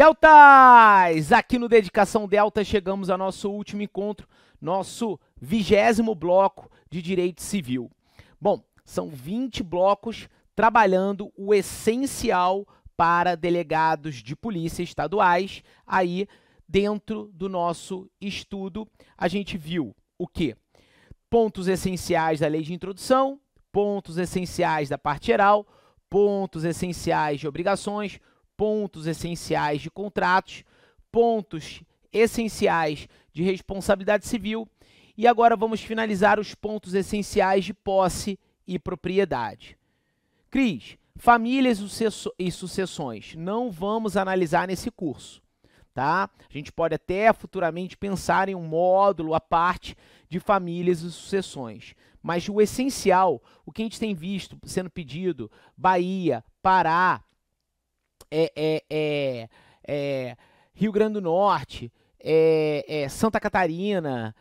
Deltas! Aqui no Dedicação Delta chegamos ao nosso último encontro, nosso 20º bloco de Direito Civil. Bom, são 20 blocos trabalhando o essencial para delegados de polícia estaduais. Aí, dentro do nosso estudo, a gente viu o quê? Pontos essenciais da lei de introdução, pontos essenciais da parte geral, pontos essenciais de obrigações, pontos essenciais de contratos, pontos essenciais de responsabilidade civil e agora vamos finalizar os pontos essenciais de posse e propriedade. Cris, famílias e sucessões, não vamos analisar nesse curso, tá? A gente pode até futuramente pensar em um módulo à parte de famílias e sucessões, mas o essencial, o que a gente tem visto sendo pedido, Bahia, Pará, Rio Grande do Norte, Santa Catarina,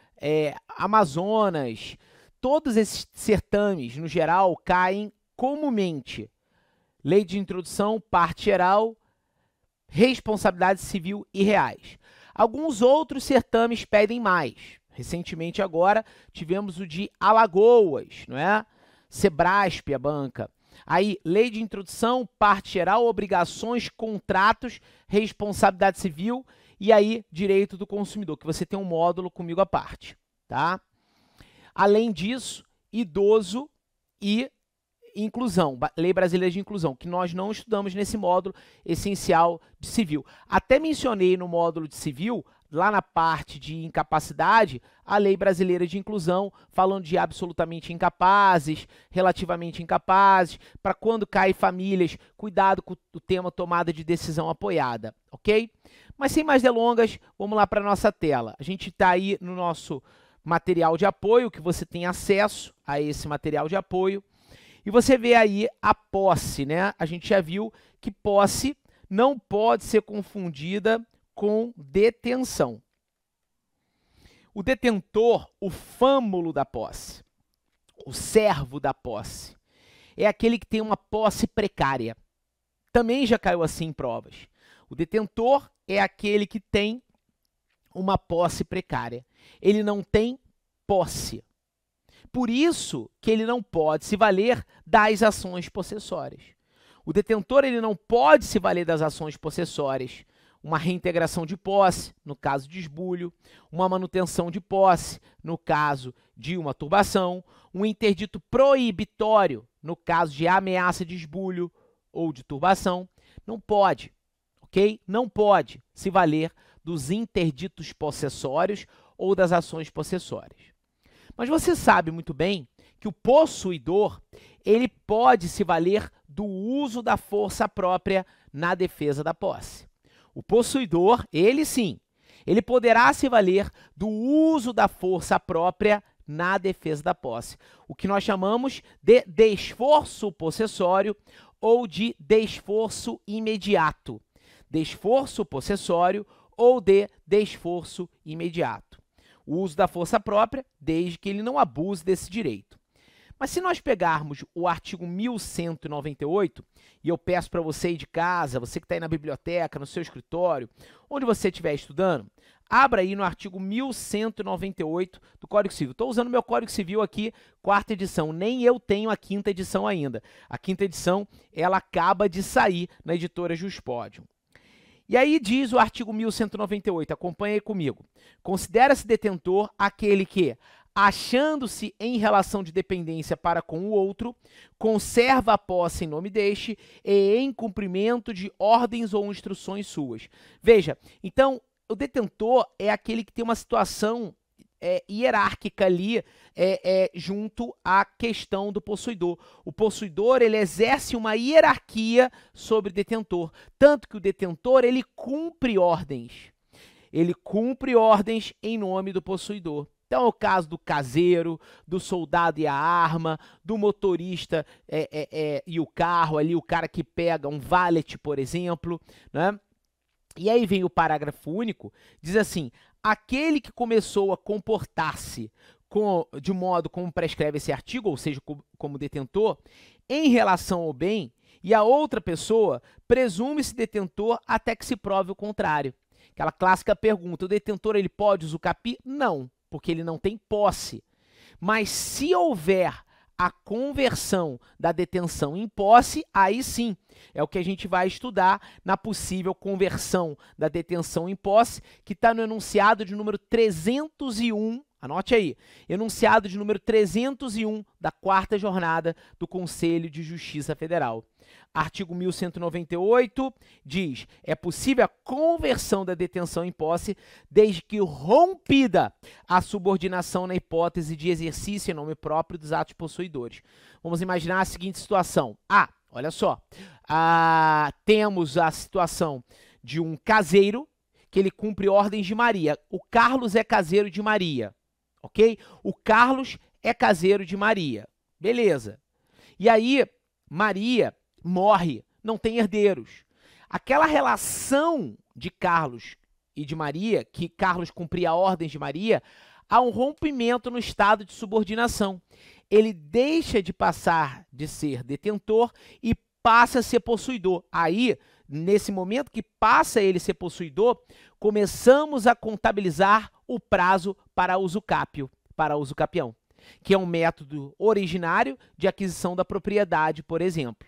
Amazonas, todos esses certames, no geral, caem comumente. Lei de introdução, parte geral, responsabilidade civil e reais. Alguns outros certames pedem mais. Recentemente agora tivemos o de Alagoas, não é? Sebrasp, a banca. Aí, lei de introdução, parte geral, obrigações, contratos, responsabilidade civil e aí, direito do consumidor, que você tem um módulo comigo à parte, tá? Além disso, idoso e inclusão, lei brasileira de inclusão, que nós não estudamos nesse módulo essencial de civil. Até mencionei no módulo de civil, lá na parte de incapacidade, a lei brasileira de inclusão, falando de absolutamente incapazes, relativamente incapazes, para quando cai famílias, cuidado com o tema tomada de decisão apoiada, ok? Mas sem mais delongas, vamos lá para a nossa tela. A gente está aí no nosso material de apoio, que você tem acesso a esse material de apoio, e você vê aí a posse, né? A gente já viu que posse não pode ser confundida com detenção. O detentor, o fâmulo da posse, o servo da posse, é aquele que tem uma posse precária. Também já caiu assim em provas. O detentor é aquele que tem uma posse precária. Ele não tem posse. Por isso que ele não pode se valer das ações possessórias. O detentor ele não pode se valer das ações possessórias. Uma reintegração de posse, no caso de esbulho, uma manutenção de posse, no caso de uma turbação, um interdito proibitório, no caso de ameaça de esbulho ou de turbação. Não pode, ok? Não pode se valer dos interditos possessórios ou das ações possessórias. Mas você sabe muito bem que o possuidor ele pode se valer do uso da força própria na defesa da posse. O possuidor, ele sim, ele poderá se valer do uso da força própria na defesa da posse, o que nós chamamos de desforço possessório ou de desforço imediato. Desforço possessório ou de desforço imediato. O uso da força própria, desde que ele não abuse desse direito. Mas se nós pegarmos o artigo 1198, e eu peço para você ir de casa, você que está aí na biblioteca, no seu escritório, onde você estiver estudando, abra aí no artigo 1198 do Código Civil. Estou usando meu Código Civil aqui, 4ª edição, nem eu tenho a 5ª edição ainda. A 5ª edição, ela acaba de sair na editora Juspodium. E aí diz o artigo 1198, acompanha aí comigo. Considera-se detentor aquele que, achando-se em relação de dependência para com o outro, conserva a posse em nome deste e em cumprimento de ordens ou instruções suas. Veja, então, o detentor é aquele que tem uma situação hierárquica ali junto à questão do possuidor. O possuidor ele exerce uma hierarquia sobre o detentor, tanto que o detentor ele cumpre ordens. Ele cumpre ordens em nome do possuidor. Então é o caso do caseiro, do soldado e a arma, do motorista e o carro, ali o cara que pega um valet, por exemplo, né? E aí vem o parágrafo único, diz assim, aquele que começou a comportar-se de modo como prescreve esse artigo, ou seja, como detentor, em relação ao bem, E a outra pessoa presume-se detentor até que se prove o contrário. Aquela clássica pergunta, o detentor ele pode usucapiar? Não, porque ele não tem posse. Mas se houver a conversão da detenção em posse, aí sim, é o que a gente vai estudar na possível conversão da detenção em posse, que está no enunciado de número 301, anote aí, enunciado de número 301 da 4ª jornada do Conselho de Justiça Federal. Artigo 1198 diz, é possível a conversão da detenção em posse desde que rompida a subordinação na hipótese de exercício em nome próprio dos atos possuidores. Vamos imaginar a seguinte situação. Olha só, temos a situação de um caseiro que ele cumpre ordens de Maria. O Carlos é caseiro de Maria, ok? O Carlos é caseiro de Maria, beleza. E aí, Maria morre, não tem herdeiros. Aquela relação de Carlos e de Maria, que Carlos cumpria ordens de Maria, há um rompimento no estado de subordinação. Ele deixa de passar de ser detentor e passa a ser possuidor. Aí, nesse momento que passa ele a ser possuidor, começamos a contabilizar o prazo para usucápio, para usucapião, que é um método originário de aquisição da propriedade, por exemplo.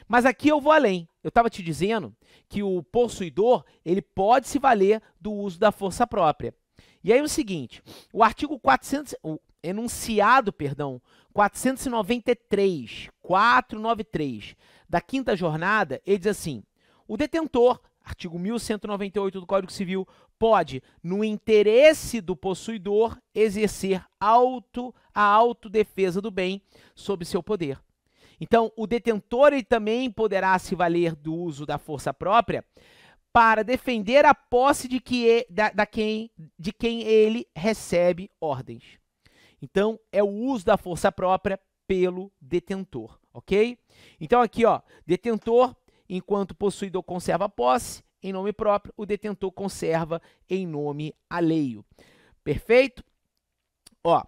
Mas aqui eu vou além. Eu estava te dizendo que o possuidor ele pode se valer do uso da força própria. E aí é o seguinte, o artigo 493 da 5ª jornada, ele diz assim, o detentor, artigo 1198 do Código Civil, pode, no interesse do possuidor, exercer a autodefesa do bem sob seu poder. Então, o detentor ele também poderá se valer do uso da força própria para defender a posse de quem ele recebe ordens. Então, é o uso da força própria pelo detentor, ok? Então, aqui, ó, detentor, enquanto possuidor conserva a posse em nome próprio, o detentor conserva em nome alheio. Perfeito? Ó,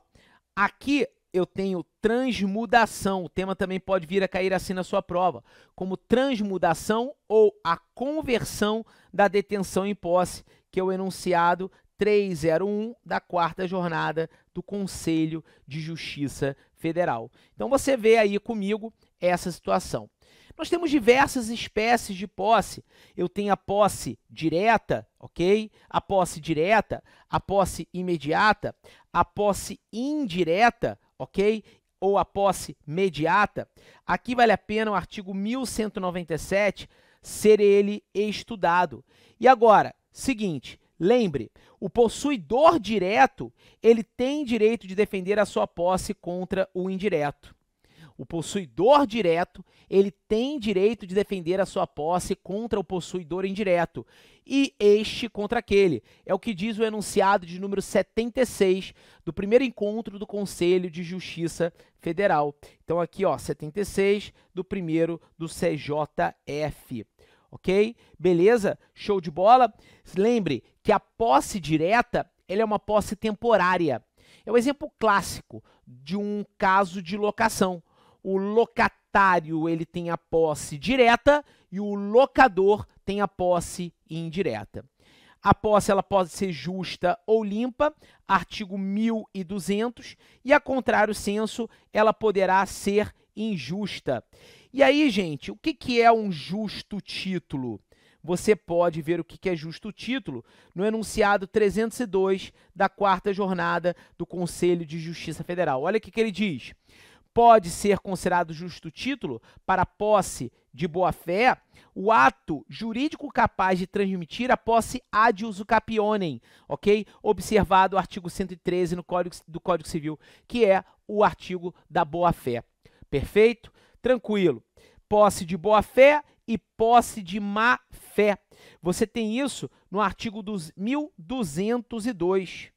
aqui eu tenho transmudação, o tema também pode vir a cair assim na sua prova, como transmudação ou a conversão da detenção em posse, que é o enunciado 301 da 4ª jornada do Conselho de Justiça Federal. Então você vê aí comigo essa situação. Nós temos diversas espécies de posse. Eu tenho a posse direta, ok? A posse direta, a posse imediata, a posse indireta, ok? Ou a posse mediata. Aqui vale a pena o artigo 1197 ser ele estudado. E agora, seguinte, lembre, o possuidor direto, ele tem direito de defender a sua posse contra o indireto. O possuidor direto, ele tem direito de defender a sua posse contra o possuidor indireto, e este contra aquele. É o que diz o enunciado de número 76 do primeiro encontro do Conselho de Justiça Federal. Então aqui, ó, 76 do primeiro do CJF. Ok? Beleza? Show de bola? Lembre que a posse direta, ela é uma posse temporária. É o exemplo clássico de um caso de locação. O locatário ele tem a posse direta e o locador tem a posse indireta. A posse ela pode ser justa ou limpa, artigo 1200, e a contrário senso ela poderá ser injusta. E aí, gente, o que é um justo título? Você pode ver o que é justo título no enunciado 302 da 4ª jornada do Conselho de Justiça Federal. Olha o que ele diz. Pode ser considerado justo título para posse de boa-fé o ato jurídico capaz de transmitir a posse ad usucapione, ok? Observado o artigo 113 do Código Civil, que é o artigo da boa-fé. Perfeito? Tranquilo. Posse de boa-fé e posse de má-fé. Você tem isso no artigo 1202.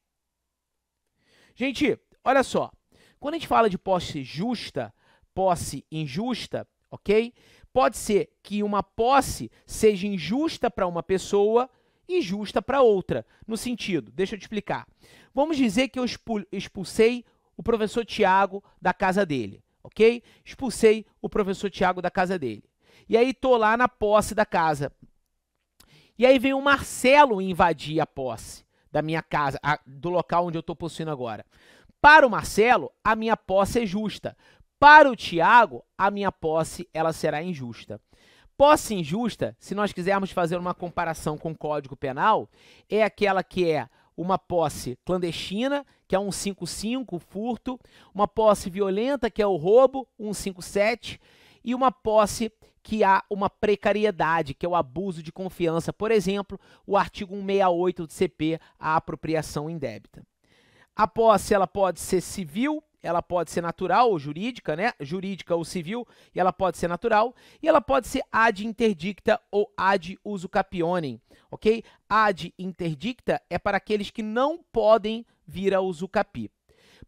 Gente, olha só. Quando a gente fala de posse justa, posse injusta, ok? Pode ser que uma posse seja injusta para uma pessoa e justa para outra. No sentido, deixa eu te explicar. Vamos dizer que eu expulsei o professor Tiago da casa dele, ok? Expulsei o professor Tiago da casa dele. E aí tô lá na posse da casa. E aí vem o Marcelo invadir a posse da minha casa, do local onde eu estou possuindo agora. Para o Marcelo, a minha posse é justa. Para o Tiago, a minha posse ela será injusta. Posse injusta, se nós quisermos fazer uma comparação com o Código Penal, é aquela que é uma posse clandestina, que é 155, o furto, uma posse violenta, que é o roubo, 157, e uma posse que há uma precariedade, que é o abuso de confiança, por exemplo, o artigo 168 do CP, a apropriação indébita. A posse ela pode ser civil, ela pode ser natural ou jurídica, né? Jurídica ou civil, e ela pode ser natural, e ela pode ser ad interdicta ou ad usucapionem, ok? Ad interdicta é para aqueles que não podem vir a usucapi.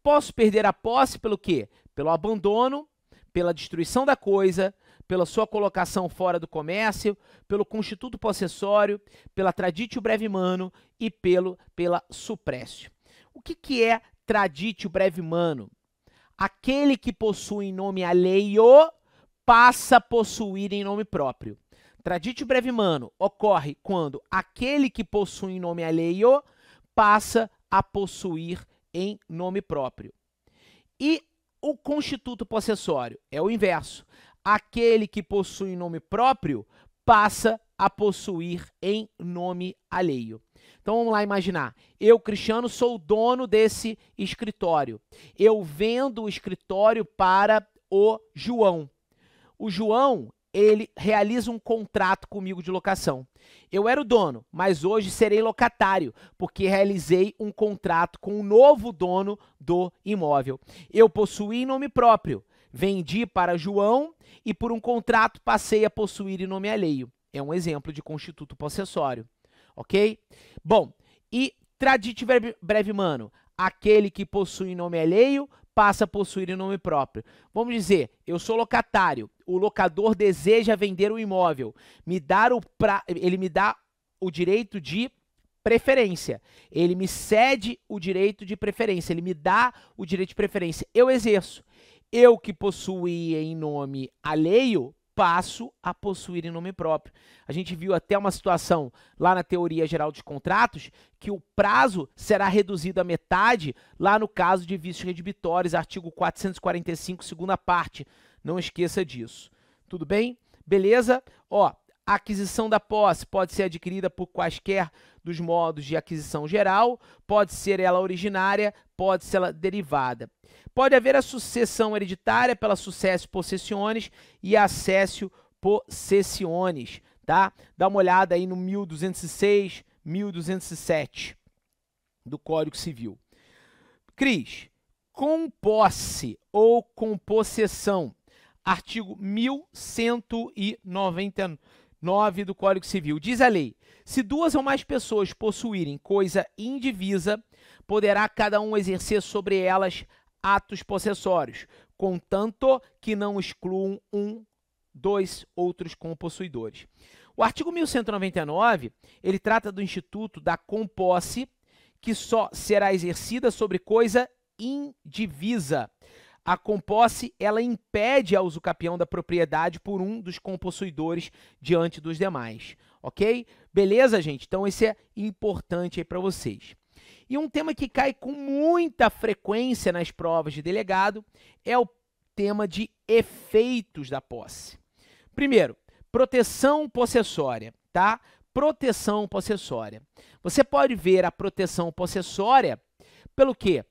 Posso perder a posse pelo quê? Pelo abandono, pela destruição da coisa, pela sua colocação fora do comércio, pelo constituto possessório, pela traditio brevimano e pela suppressio. O que é traditio brevimano? Aquele que possui em nome alheio passa a possuir em nome próprio. Traditio brevimano ocorre quando aquele que possui em nome alheio passa a possuir em nome próprio. E o constituto possessório é o inverso. Aquele que possui em nome próprio passa a possuir em nome alheio. Então vamos lá imaginar, eu, Cristiano, sou o dono desse escritório. Eu vendo o escritório para o João. O João, ele realiza um contrato comigo de locação. Eu era o dono, mas hoje serei locatário, porque realizei um contrato com o novo dono do imóvel. Eu possuí em nome próprio, vendi para João e por um contrato passei a possuir em nome alheio. É um exemplo de constituto possessório. Ok? Bom, e traditio brevimano, aquele que possui nome alheio passa a possuir em nome próprio. Vamos dizer, eu sou locatário, o locador deseja vender o imóvel, ele me dá o direito de preferência, ele me cede o direito de preferência, ele me dá o direito de preferência, eu exerço. Eu que possuía em nome alheio, passo a possuir em nome próprio. A gente viu até uma situação lá na teoria geral dos contratos que o prazo será reduzido à metade lá no caso de vícios redibitórios, artigo 445, segunda parte. Não esqueça disso. Tudo bem? Beleza? Ó, a aquisição da posse pode ser adquirida por quaisquer dos modos de aquisição geral, pode ser ela originária, pode ser ela derivada. Pode haver a sucessão hereditária pela successio possessionis e accessio possessionis, tá? Dá uma olhada aí no 1206, 1207 do Código Civil. Cris, com posse ou com possessão, artigo 1199 do Código Civil. Diz a lei, se duas ou mais pessoas possuírem coisa indivisa, poderá cada um exercer sobre elas atos possessórios, contanto que não excluam dois outros compossuidores. O artigo 1199, ele trata do instituto da composse, que só será exercida sobre coisa indivisa. A composse, ela impede a usucapião da propriedade por um dos compossuidores diante dos demais, ok? Beleza, gente? Então, esse é importante aí para vocês. E um tema que cai com muita frequência nas provas de delegado é o tema de efeitos da posse. Primeiro, proteção possessória, tá? Proteção possessória. Você pode ver a proteção possessória pelo quê?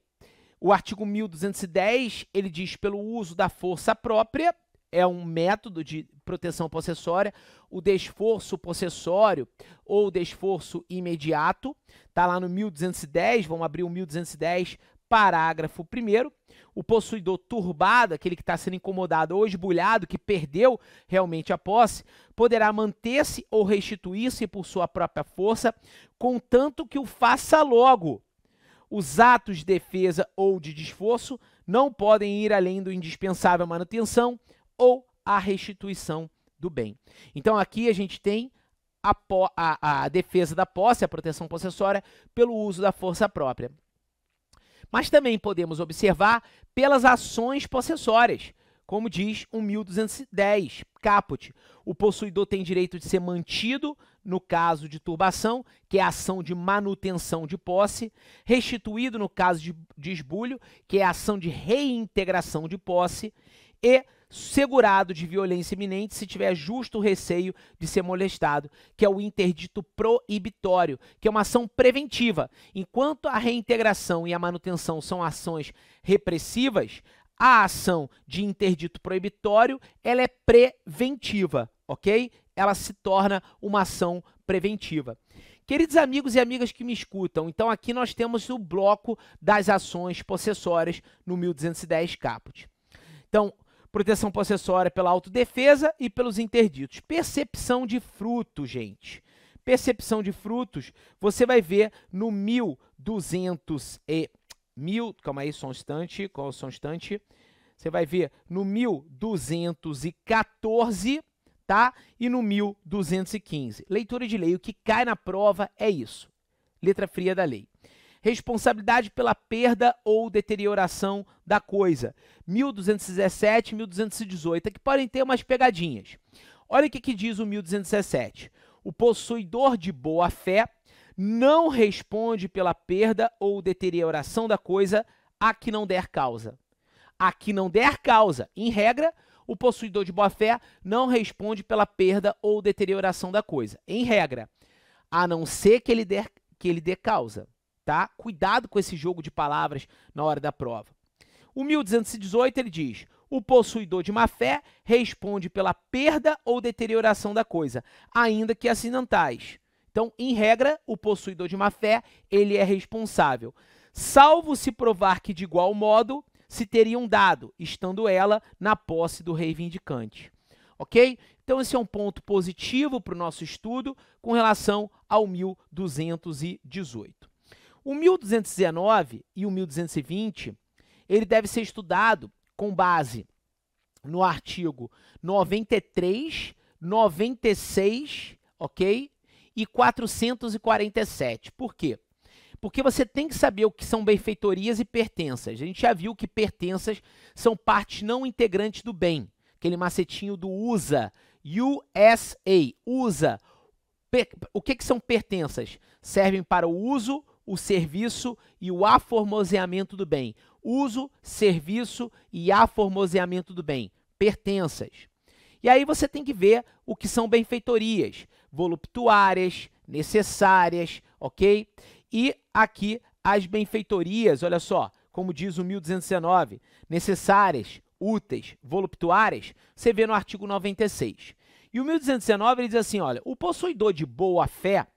O artigo 1210, ele diz pelo uso da força própria, é um método de proteção possessória, o desforço possessório ou desforço imediato, tá lá no 1210, vamos abrir o 1210, parágrafo 1º, o possuidor turbado, aquele que está sendo incomodado ou esbulhado, que perdeu realmente a posse, poderá manter-se ou restituir-se por sua própria força, contanto que o faça logo. Os atos de defesa ou de desforço não podem ir além do indispensável manutenção ou a restituição do bem. Então, aqui a gente tem a defesa da posse, a proteção possessória, pelo uso da força própria. Mas também podemos observar pelas ações possessórias, como diz o 1210, caput. O possuidor tem direito de ser mantido no caso de turbação, que é a ação de manutenção de posse, restituído no caso de esbulho, que é a ação de reintegração de posse, e segurado de violência iminente se tiver justo receio de ser molestado, que é o interdito proibitório, que é uma ação preventiva. Enquanto a reintegração e a manutenção são ações repressivas, a ação de interdito proibitório, ela é preventiva, ok? Ela se torna uma ação preventiva. Queridos amigos e amigas que me escutam, então aqui nós temos o bloco das ações possessórias no 1210 caput. Então, proteção possessória pela autodefesa e pelos interditos. Percepção de fruto, gente. Percepção de frutos, você vai ver no 1200 e... calma aí, só um instante, Você vai ver no 1214, tá? E no 1215. Leitura de lei, o que cai na prova é isso. Letra fria da lei. Responsabilidade pela perda ou deterioração da coisa. 1217 e 1218, que podem ter umas pegadinhas. Olha o que diz o 1217. O possuidor de boa-fé não responde pela perda ou deterioração da coisa a que não der causa. A que não der causa. Em regra, o possuidor de boa-fé não responde pela perda ou deterioração da coisa. Em regra, a não ser que ele dê causa. Tá? Cuidado com esse jogo de palavras na hora da prova. O 1218, ele diz, o possuidor de má-fé responde pela perda ou deterioração da coisa, ainda que acidentais. Então, em regra, o possuidor de má-fé, ele é responsável, salvo se provar que, de igual modo, se teriam dado, estando ela na posse do reivindicante. Ok? Então, esse é um ponto positivo para o nosso estudo com relação ao 1218. O 1219 e o 1220, ele deve ser estudado com base no artigo 93, 96, ok? E 447. Por quê? Porque você tem que saber o que são benfeitorias e pertenças. A gente já viu que pertenças são partes não integrantes do bem. Aquele macetinho do USA, USA. O que são pertenças? Servem para o uso, o serviço e o aformoseamento do bem. Uso, serviço e aformoseamento do bem. Pertenças. E aí você tem que ver o que são benfeitorias. Voluptuárias, necessárias, ok? E aqui as benfeitorias, olha só, como diz o 1219, necessárias, úteis, voluptuárias, você vê no artigo 96. E o 1219 ele diz assim, olha, o possuidor de boa-fé,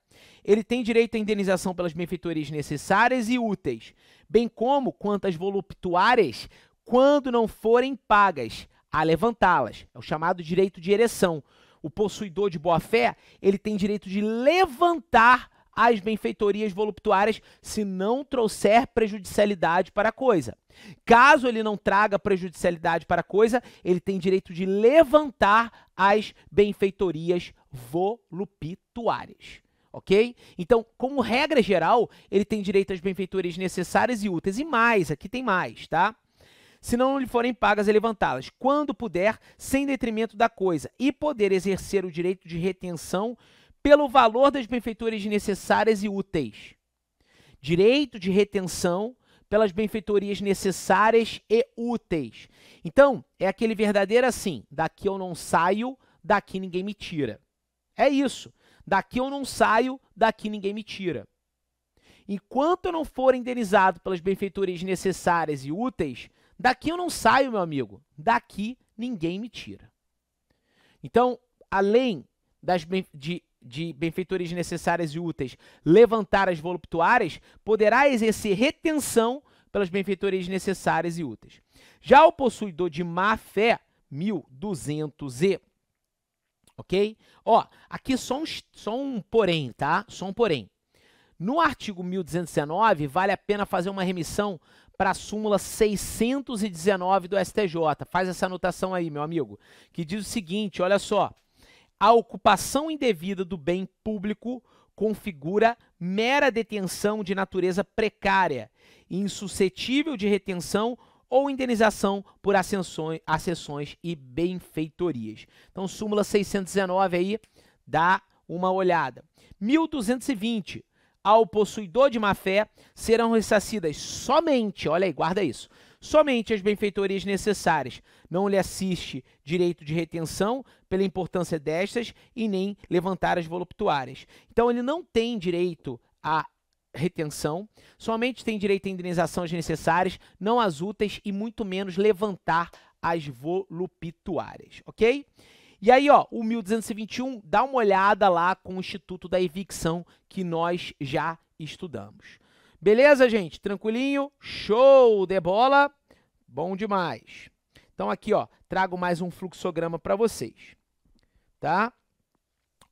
ele tem direito à indenização pelas benfeitorias necessárias e úteis, bem como quantas voluptuárias, quando não forem pagas, a levantá-las. É o chamado direito de ereção. O possuidor de boa-fé, ele tem direito de levantar as benfeitorias voluptuárias se não trouxer prejudicialidade para a coisa. Caso ele não traga prejudicialidade para a coisa, ele tem direito de levantar as benfeitorias voluptuárias. Ok? Então, como regra geral, ele tem direito às benfeitorias necessárias e úteis. E mais, aqui tem mais, tá? Se não lhe forem pagas, é levantá-las, quando puder, sem detrimento da coisa, e poder exercer o direito de retenção pelo valor das benfeitorias necessárias e úteis. Direito de retenção pelas benfeitorias necessárias e úteis. Então, é aquele verdadeiro assim, daqui eu não saio, daqui ninguém me tira. É isso. Daqui eu não saio, daqui ninguém me tira. Enquanto eu não for indenizado pelas benfeitorias necessárias e úteis, daqui eu não saio, meu amigo. Daqui ninguém me tira. Então, além de benfeitorias necessárias e úteis levantar as voluptuárias, poderá exercer retenção pelas benfeitorias necessárias e úteis. Já o possuidor de má-fé, 1200 e... Ok? Ó, aqui só um porém, tá? Só um porém. No artigo 1219, vale a pena fazer uma remissão para a súmula 619 do STJ. Faz essa anotação aí, meu amigo, que diz o seguinte, olha só. A ocupação indevida do bem público configura mera detenção de natureza precária, insuscetível de retenção ou indenização por acessões e benfeitorias. Então, súmula 619 aí, dá uma olhada. 1220. Ao possuidor de má-fé serão ressarcidas somente, olha aí, guarda isso, somente as benfeitorias necessárias. Não lhe assiste direito de retenção pela importância destas e nem levantar as voluptuárias. Então, ele não tem direito a retenção, somente tem direito à indenização as necessárias, não as úteis e muito menos levantar as voluptuárias, ok? E aí, ó, o 1221, dá uma olhada lá com o Instituto da Evicção que nós já estudamos. Beleza, gente? Tranquilinho? Show de bola? Bom demais. Então, aqui, ó, trago mais um fluxograma para vocês, tá?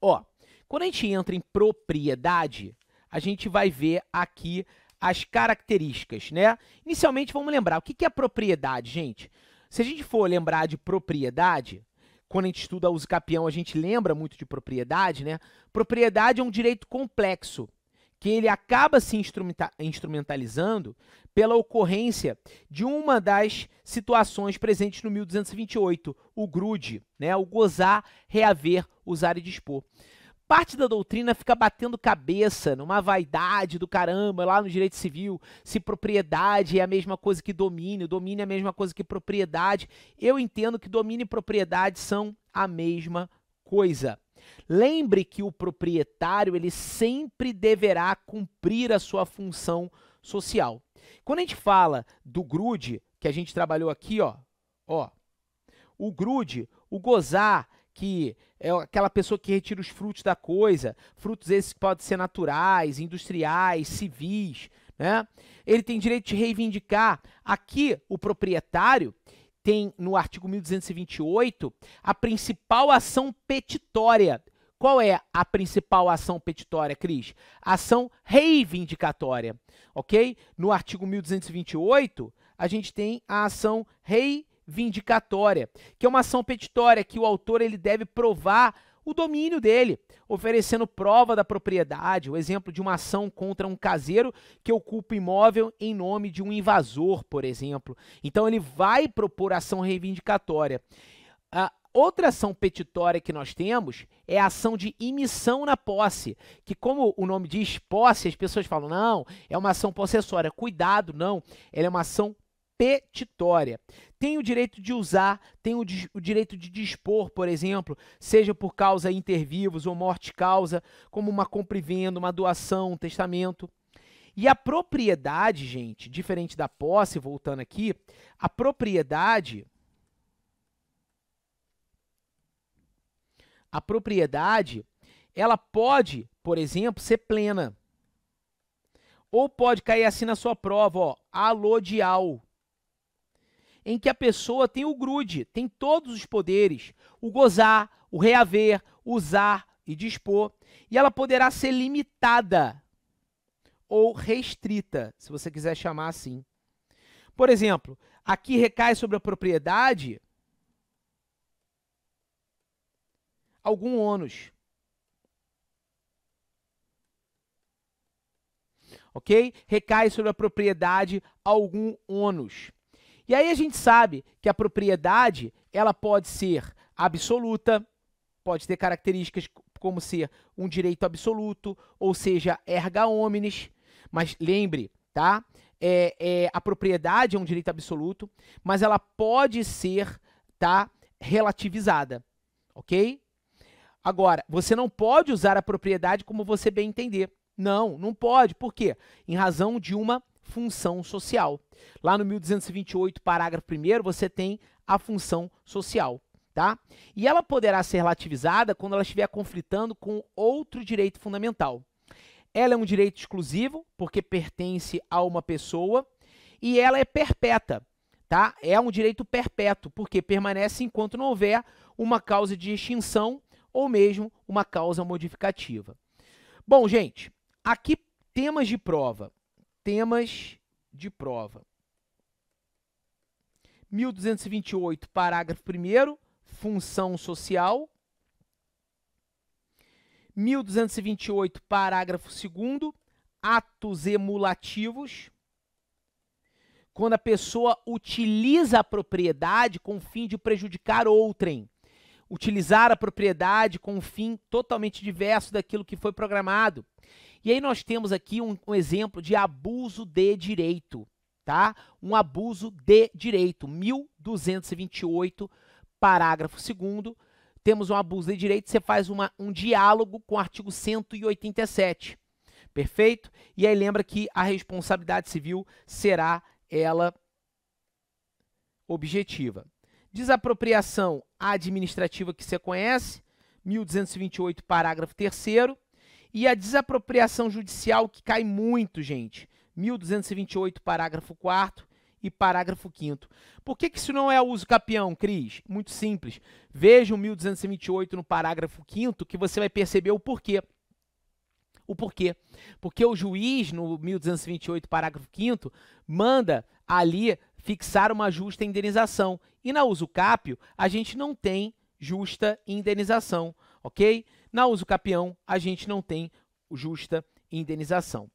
Ó, quando a gente entra em propriedade, a gente vai ver aqui as características, né? Inicialmente, vamos lembrar, o que é propriedade, gente? Se a gente for lembrar de propriedade, quando a gente estuda uso capião, a gente lembra muito de propriedade, né? Propriedade é um direito complexo, que ele acaba se instrumentalizando pela ocorrência de uma das situações presentes no 1228, o grude, né? O gozar, reaver, usar e dispor. Parte da doutrina fica batendo cabeça numa vaidade do caramba lá no direito civil, se propriedade é a mesma coisa que domínio é a mesma coisa que propriedade. Eu entendo que domínio e propriedade são a mesma coisa. Lembre que o proprietário ele sempre deverá cumprir a sua função social. Quando a gente fala do grude, que a gente trabalhou aqui, ó, o grude, o gozar, que é aquela pessoa que retira os frutos da coisa, frutos esses que podem ser naturais, industriais, civis, né? Ele tem direito de reivindicar. Aqui, o proprietário tem, no artigo 1228, a principal ação petitória. Qual é a principal ação petitória, Cris? Ação reivindicatória, ok? No artigo 1228, a gente tem a ação reivindicatória, que é uma ação petitória que o autor ele deve provar o domínio dele, oferecendo prova da propriedade, o exemplo de uma ação contra um caseiro que ocupa imóvel em nome de um invasor, por exemplo. Então, ele vai propor ação reivindicatória. Outra ação petitória que nós temos é a ação de imissão na posse, que como o nome diz posse, as pessoas falam, não, é uma ação possessória. Cuidado, não, ela é uma ação petitória. Tem o direito de usar, tem o direito de dispor, por exemplo, seja por causa inter vivos ou morte causa, como uma compra e venda, uma doação, um testamento. E a propriedade, gente, diferente da posse, voltando aqui, a propriedade ela pode, por exemplo, ser plena. Ou pode cair assim na sua prova, ó, alodial, em que a pessoa tem o grude, tem todos os poderes, o gozar, o reaver, usar e dispor, e ela poderá ser limitada ou restrita, se você quiser chamar assim. Por exemplo, aqui recai sobre a propriedade algum ônus. Ok? Recai sobre a propriedade algum ônus. E aí a gente sabe que a propriedade ela pode ser absoluta, pode ter características como ser um direito absoluto, ou seja, erga omnes, mas lembre, tá? A propriedade é um direito absoluto, mas ela pode ser, tá, relativizada, ok? Agora, você não pode usar a propriedade como você bem entender. Não, não pode. Por quê? Em razão de uma função social. Lá no 1228, parágrafo 1º, você tem a função social, tá? E ela poderá ser relativizada quando ela estiver conflitando com outro direito fundamental. Ela é um direito exclusivo, porque pertence a uma pessoa, e ela é perpétua, tá? É um direito perpétuo, porque permanece enquanto não houver uma causa de extinção ou mesmo uma causa modificativa. Bom, gente, aqui temas de prova. Temas de prova. 1228, parágrafo 1º, função social. 1228, parágrafo 2º, atos emulativos. quando a pessoa utiliza a propriedade com o fim de prejudicar outrem. Utilizar a propriedade com um fim totalmente diverso daquilo que foi programado. E aí nós temos aqui um exemplo de abuso de direito, tá? Um abuso de direito, 1228, parágrafo 2º, temos um abuso de direito, você faz um diálogo com o artigo 187, perfeito? E aí lembra que a responsabilidade civil será ela objetiva. Desapropriação administrativa que você conhece, 1228, parágrafo 3º, e a desapropriação judicial que cai muito, gente, 1228, parágrafo 4º e parágrafo 5º. Por que isso não é uso capião, Cris? Muito simples. Veja o 1228 no parágrafo 5º que você vai perceber o porquê. O porquê? Porque o juiz, no 1228, parágrafo 5º, manda ali fixar uma justa indenização. E na usucápio, a gente não tem justa indenização, ok? Na usucapião, a gente não tem justa indenização.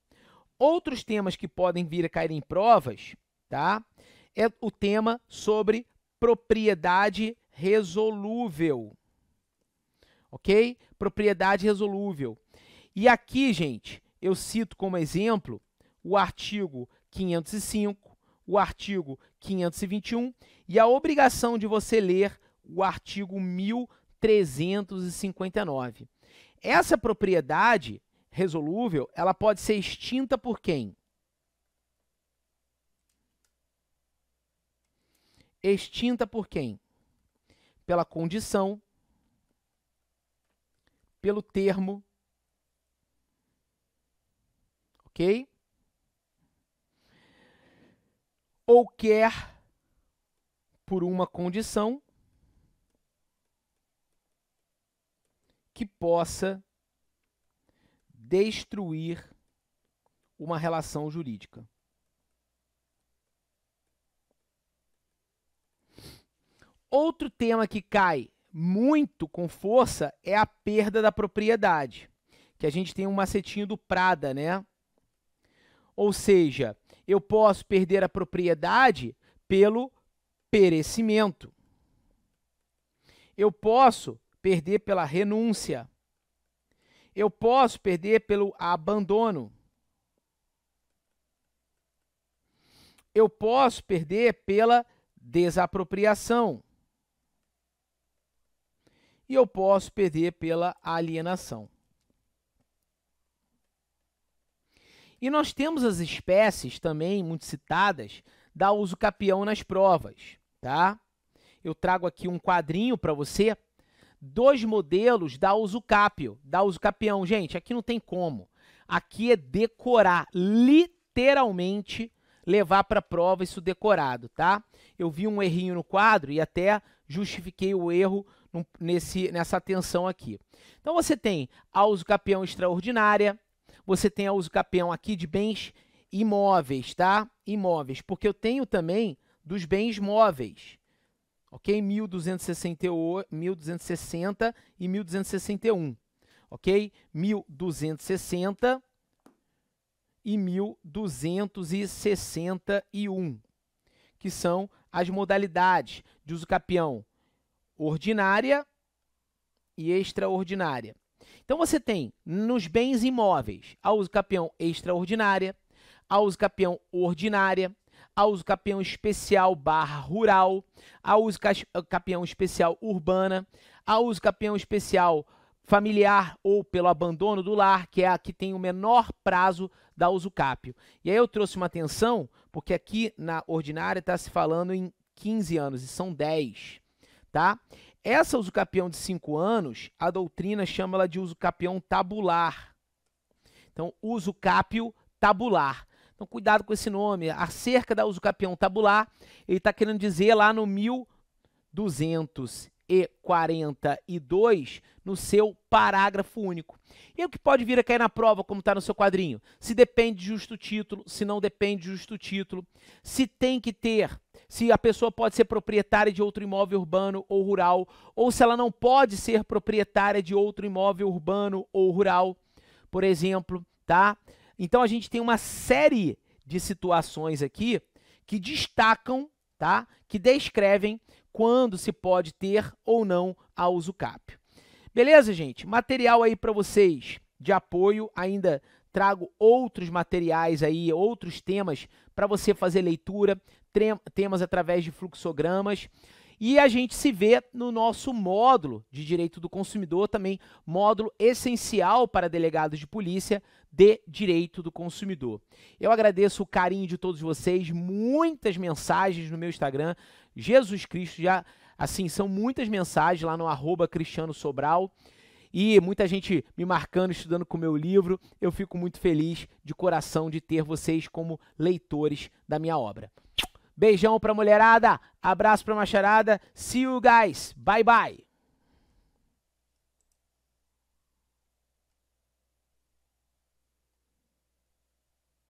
Outros temas que podem vir a cair em provas, tá? É o tema sobre propriedade resolúvel, ok? Propriedade resolúvel. E aqui, gente, eu cito como exemplo o artigo 505, o artigo 521 e a obrigação de você ler o artigo 1359. Essa propriedade resolúvel, ela pode ser extinta por quem? Extinta por quem? Pela condição, pelo termo, ok? Ou quer por uma condição que possa destruir uma relação jurídica. Outro tema que cai muito com força é a perda da propriedade, que a gente tem um macetinho do Prada, né? Ou seja, eu posso perder a propriedade pelo perecimento. Eu posso perder pela renúncia. Eu posso perder pelo abandono. Eu posso perder pela desapropriação. E eu posso perder pela alienação. E nós temos as espécies também muito citadas da usucapião nas provas, tá? Eu trago aqui um quadrinho para você, 2 modelos da usucapio, da usucapião. Gente, aqui não tem como. Aqui é decorar, literalmente levar para a prova isso decorado, tá? Eu vi um errinho no quadro e até justifiquei o erro nessa atenção aqui. Então, você tem a usucapião extraordinária, você tem a usucapião aqui de bens imóveis, tá? Imóveis, porque eu tenho também dos bens móveis, ok? 1260 e 1261, ok? 1260 e 1261, que são as modalidades de usucapião ordinária e extraordinária. Então, você tem nos bens imóveis a usucapião extraordinária, a usucapião ordinária, a usucapião especial / rural, a usucapião especial urbana, a usucapião especial familiar ou pelo abandono do lar, que é a que tem o menor prazo da usucapio. E aí eu trouxe uma atenção, porque aqui na ordinária está se falando em 15 anos, e são 10, tá? Essa usucapião de 5 anos, a doutrina chama ela de usucapião tabular. Então, usucapio tabular. Então, cuidado com esse nome. Acerca da usucapião tabular, ele está querendo dizer lá no 1242, no seu parágrafo único. E o que pode vir a cair na prova, como está no seu quadrinho? Se depende de justo título, se não depende de justo título, se tem que ter, se a pessoa pode ser proprietária de outro imóvel urbano ou rural, ou se ela não pode ser proprietária de outro imóvel urbano ou rural, por exemplo, tá? Então, a gente tem uma série de situações aqui que destacam, tá? Que descrevem quando se pode ter ou não a usucap. Beleza, gente? Material aí para vocês de apoio, ainda trago outros materiais aí, outros temas para você fazer leitura, temas através de fluxogramas. E a gente se vê no nosso módulo de Direito do Consumidor, também módulo essencial para delegados de polícia de Direito do Consumidor. Eu agradeço o carinho de todos vocês, muitas mensagens no meu Instagram, Jesus Cristo, já assim, são muitas mensagens lá no @cristianosobral, e muita gente me marcando, estudando com o meu livro. Eu fico muito feliz de coração de ter vocês como leitores da minha obra. Beijão pra mulherada, abraço pra macharada, see you guys, bye bye!